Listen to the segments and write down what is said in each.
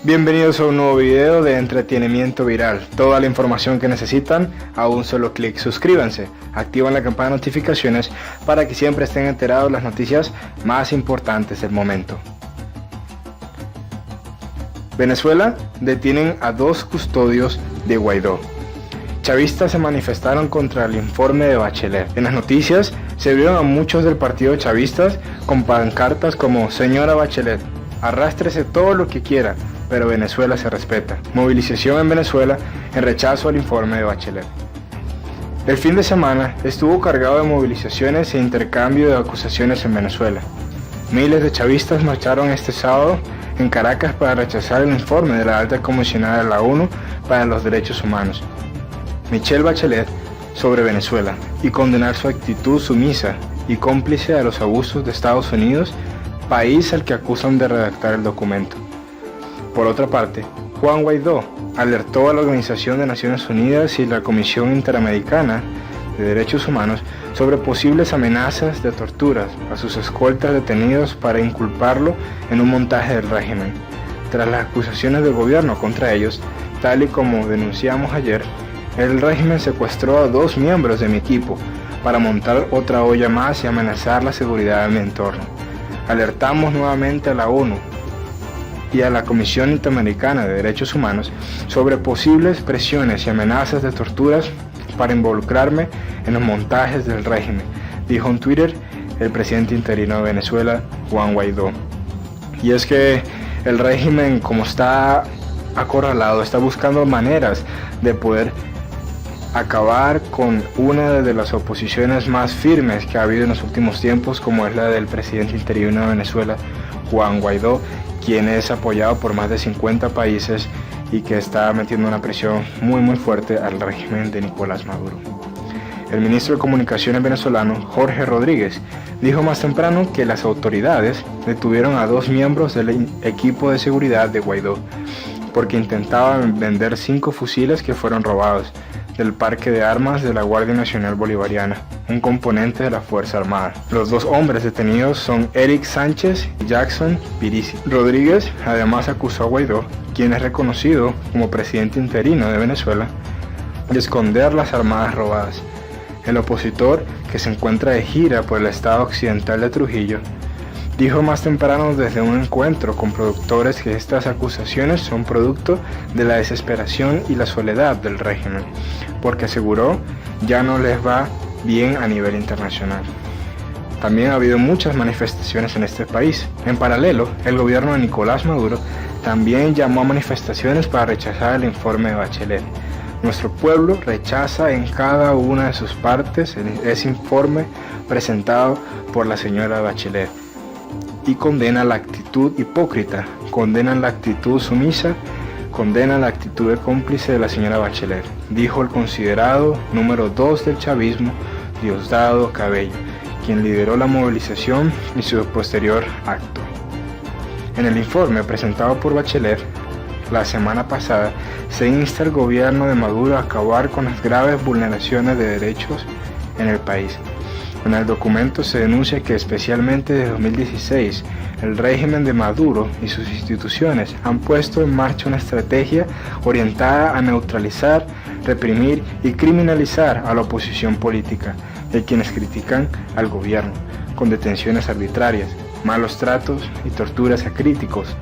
Bienvenidos a un nuevo video de entretenimiento viral. Toda la información que necesitan a un solo clic. Suscríbanse, activan la campana de notificaciones para que siempre estén enterados de las noticias más importantes del momento. Venezuela detienen a 2 custodios de Guaidó. Chavistas se manifestaron contra el informe de Bachelet. En las noticias se vieron a muchos del partido chavistas con pancartas como "Señora Bachelet, arrástrese todo lo que quiera, pero Venezuela se respeta". Movilización en Venezuela en rechazo al informe de Bachelet. El fin de semana estuvo cargado de movilizaciones e intercambio de acusaciones en Venezuela. Miles de chavistas marcharon este sábado en Caracas para rechazar el informe de la alta comisionada de la ONU para los Derechos Humanos, Michelle Bachelet, sobre Venezuela y condenar su actitud sumisa y cómplice a los abusos de Estados Unidos, país al que acusan de redactar el documento. Por otra parte, Juan Guaidó alertó a la Organización de Naciones Unidas y la Comisión Interamericana de Derechos Humanos sobre posibles amenazas de torturas a sus escoltas detenidos para inculparlo en un montaje del régimen. Tras las acusaciones del gobierno contra ellos, tal y como denunciamos ayer, el régimen secuestró a 2 miembros de mi equipo para montar otra olla más y amenazar la seguridad de mi entorno. Alertamos nuevamente a la ONU y a la Comisión Interamericana de Derechos Humanos sobre posibles presiones y amenazas de torturas para involucrarme en los montajes del régimen, dijo en Twitter el presidente interino de Venezuela, Juan Guaidó. Y es que el régimen, como está acorralado, está buscando maneras de poder acabar con una de las oposiciones más firmes que ha habido en los últimos tiempos, como es la del presidente interino de Venezuela, Juan Guaidó, quien es apoyado por más de 50 países y que está metiendo una presión muy fuerte al régimen de Nicolás Maduro. El ministro de Comunicaciones venezolano, Jorge Rodríguez, dijo más temprano que las autoridades detuvieron a 2 miembros del equipo de seguridad de Guaidó porque intentaban vender 5 fusiles que fueron robados del parque de armas de la Guardia Nacional Bolivariana, un componente de la Fuerza Armada. Los 2 hombres detenidos son Eric Sánchez y Jackson Pirisi. Rodríguez además acusó a Guaidó, quien es reconocido como presidente interino de Venezuela, de esconder las armadas robadas. El opositor, que se encuentra de gira por el estado occidental de Trujillo, dijo más temprano desde un encuentro con productores que estas acusaciones son producto de la desesperación y la soledad del régimen, porque aseguró ya no les va bien a nivel internacional. También ha habido muchas manifestaciones en este país. En paralelo, el gobierno de Nicolás Maduro también llamó a manifestaciones para rechazar el informe de Bachelet. Nuestro pueblo rechaza en cada una de sus partes ese informe presentado por la señora Bachelet y condena la actitud hipócrita, condena la actitud sumisa, condena la actitud de cómplice de la señora Bachelet, dijo el considerado número 2 del chavismo, Diosdado Cabello, quien lideró la movilización y su posterior acto. En el informe presentado por Bachelet la semana pasada, se insta al gobierno de Maduro a acabar con las graves vulneraciones de derechos en el país. En el documento se denuncia que especialmente desde 2016, el régimen de Maduro y sus instituciones han puesto en marcha una estrategia orientada a neutralizar, reprimir y criminalizar a la oposición política y a quienes critican al gobierno, con detenciones arbitrarias, malos tratos y torturas a críticos.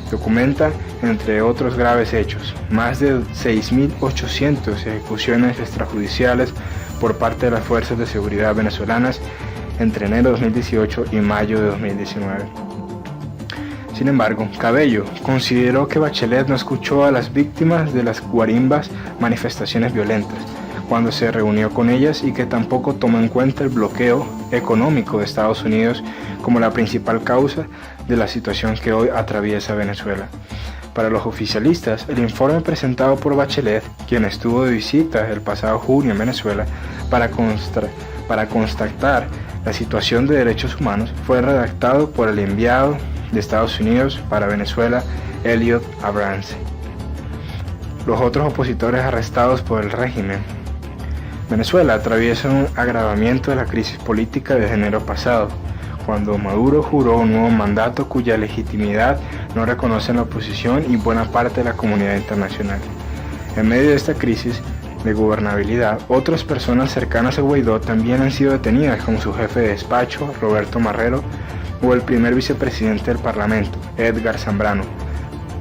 Documenta, entre otros graves hechos, más de 6.800 ejecuciones extrajudiciales por parte de las fuerzas de seguridad venezolanas entre enero de 2018 y mayo de 2019. Sin embargo, Cabello consideró que Bachelet no escuchó a las víctimas de las guarimbas manifestaciones violentas cuando se reunió con ellas y que tampoco tomó en cuenta el bloqueo económico de Estados Unidos como la principal causa de la situación que hoy atraviesa Venezuela. Para los oficialistas, el informe presentado por Bachelet, quien estuvo de visita el pasado junio en Venezuela para constatar la situación de derechos humanos, fue redactado por el enviado de Estados Unidos para Venezuela, Elliot Abrams. Los otros opositores arrestados por el régimen. Venezuela atraviesa un agravamiento de la crisis política desde enero pasado, cuando Maduro juró un nuevo mandato cuya legitimidad no reconocen la oposición y buena parte de la comunidad internacional. En medio de esta crisis de gobernabilidad, otras personas cercanas a Guaidó también han sido detenidas, como su jefe de despacho, Roberto Marrero, o el primer vicepresidente del Parlamento, Edgar Zambrano.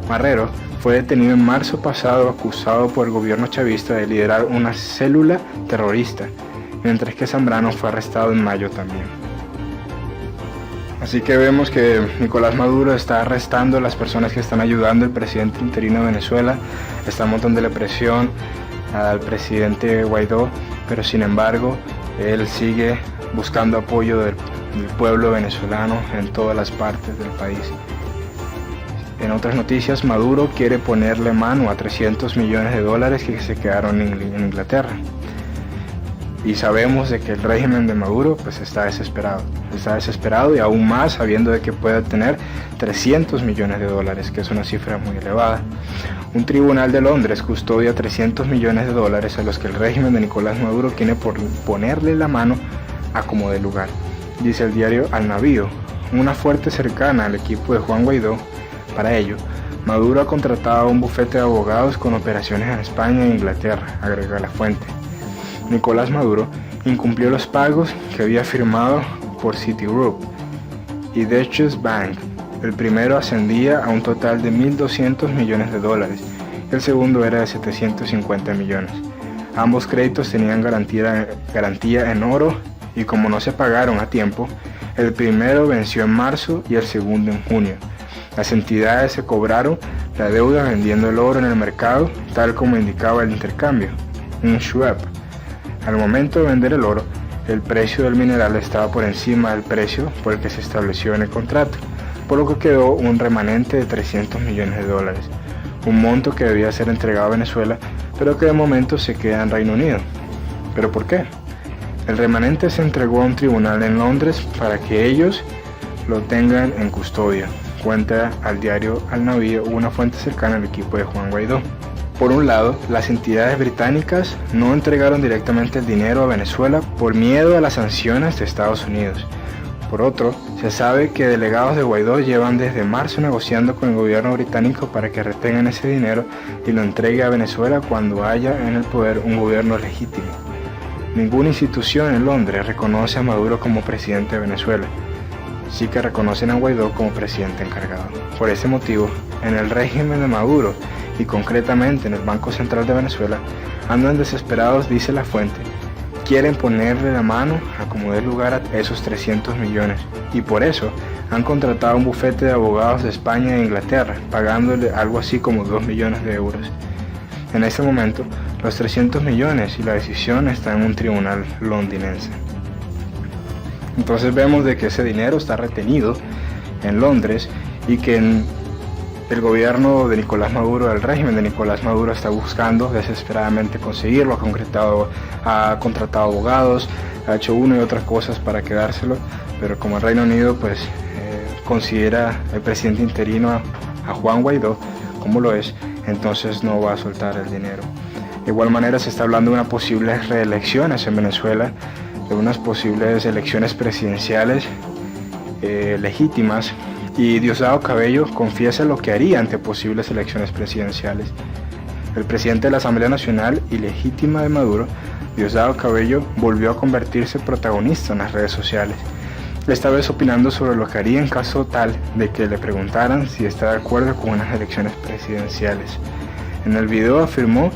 Marrero fue detenido en marzo pasado acusado por el gobierno chavista de liderar una célula terrorista, mientras que Zambrano fue arrestado en mayo también. Así que vemos que Nicolás Maduro está arrestando a las personas que están ayudando al presidente interino de Venezuela, está montando la presión al presidente Guaidó, pero sin embargo él sigue buscando apoyo del pueblo venezolano en todas las partes del país. En otras noticias, Maduro quiere ponerle mano a $300 millones que se quedaron en Inglaterra. Y sabemos de que el régimen de Maduro pues está desesperado y aún más sabiendo de que puede obtener $300 millones, que es una cifra muy elevada. Un tribunal de Londres custodia $300 millones a los que el régimen de Nicolás Maduro quiere por ponerle la mano a como de lugar. Dice el diario Al Navío, una fuente cercana al equipo de Juan Guaidó. Para ello, Maduro ha contratado a un bufete de abogados con operaciones en España e Inglaterra, agrega la fuente. Nicolás Maduro incumplió los pagos que había firmado por Citigroup y Deutsche Bank. El primero ascendía a un total de $1.200 millones, el segundo era de $750 millones. Ambos créditos tenían garantía en oro y como no se pagaron a tiempo, el primero venció en marzo y el segundo en junio. Las entidades se cobraron la deuda vendiendo el oro en el mercado, tal como indicaba el intercambio, un swap. Al momento de vender el oro, el precio del mineral estaba por encima del precio por el que se estableció en el contrato, por lo que quedó un remanente de $300 millones, un monto que debía ser entregado a Venezuela, pero que de momento se queda en Reino Unido. ¿Pero por qué? El remanente se entregó a un tribunal en Londres para que ellos lo tengan en custodia, cuenta al diario Al Navío una fuente cercana al equipo de Juan Guaidó. Por un lado, las entidades británicas no entregaron directamente el dinero a Venezuela por miedo a las sanciones de Estados Unidos. Por otro, se sabe que delegados de Guaidó llevan desde marzo negociando con el gobierno británico para que retengan ese dinero y lo entregue a Venezuela cuando haya en el poder un gobierno legítimo. Ninguna institución en Londres reconoce a Maduro como presidente de Venezuela. Sí que reconocen a Guaidó como presidente encargado. Por ese motivo, en el régimen de Maduro y concretamente en el Banco Central de Venezuela, andan desesperados, dice la fuente. Quieren ponerle la mano a como dé lugar a esos 300 millones y por eso han contratado un bufete de abogados de España e Inglaterra, pagándole algo así como 2 millones de euros. En este momento, los 300 millones y la decisión está en un tribunal londinense. Entonces vemos de que ese dinero está retenido en Londres y que el gobierno de Nicolás Maduro, el régimen de Nicolás Maduro está buscando desesperadamente conseguirlo, ha contratado abogados, ha hecho una y otras cosas para quedárselo, pero como el Reino Unido considera el presidente interino a Juan Guaidó como lo es, entonces no va a soltar el dinero. De igual manera se está hablando de unas posibles reelecciones en Venezuela, de unas posibles elecciones presidenciales legítimas, y Diosdado Cabello confiesa lo que haría ante posibles elecciones presidenciales. El presidente de la Asamblea Nacional y legítima de Maduro, Diosdado Cabello, volvió a convertirse protagonista en las redes sociales, esta vez opinando sobre lo que haría en caso tal de que le preguntaran si está de acuerdo con unas elecciones presidenciales. En el video afirmó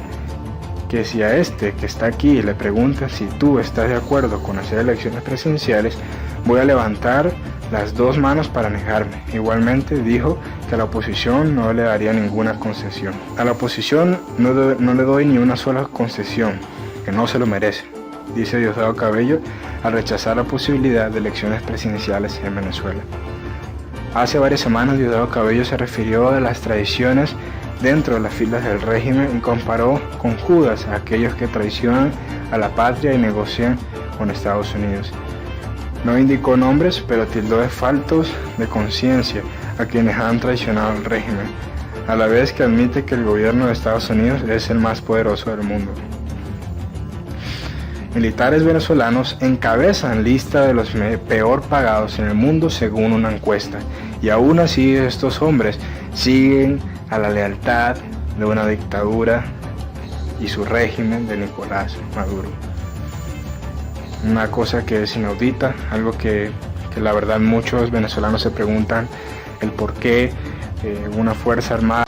que si a este que está aquí le preguntan si tú estás de acuerdo con hacer elecciones presidenciales, voy a levantar las dos manos para negarme. Igualmente dijo que a la oposición no le daría ninguna concesión. A la oposición no le doy ni una sola concesión, que no se lo merece, dice Diosdado Cabello al rechazar la posibilidad de elecciones presidenciales en Venezuela. Hace varias semanas Diosdado Cabello se refirió a las traiciones dentro de las filas del régimen y comparó con Judas a aquellos que traicionan a la patria y negocian con Estados Unidos. No indicó nombres, pero tildó de faltos de conciencia a quienes han traicionado al régimen, a la vez que admite que el gobierno de Estados Unidos es el más poderoso del mundo. Militares venezolanos encabezan lista de los peor pagados en el mundo según una encuesta, y aún así estos hombres siguen a la lealtad de una dictadura y su régimen de Nicolás Maduro. Una cosa que es inaudita, algo que la verdad muchos venezolanos se preguntan el por qué una fuerza armada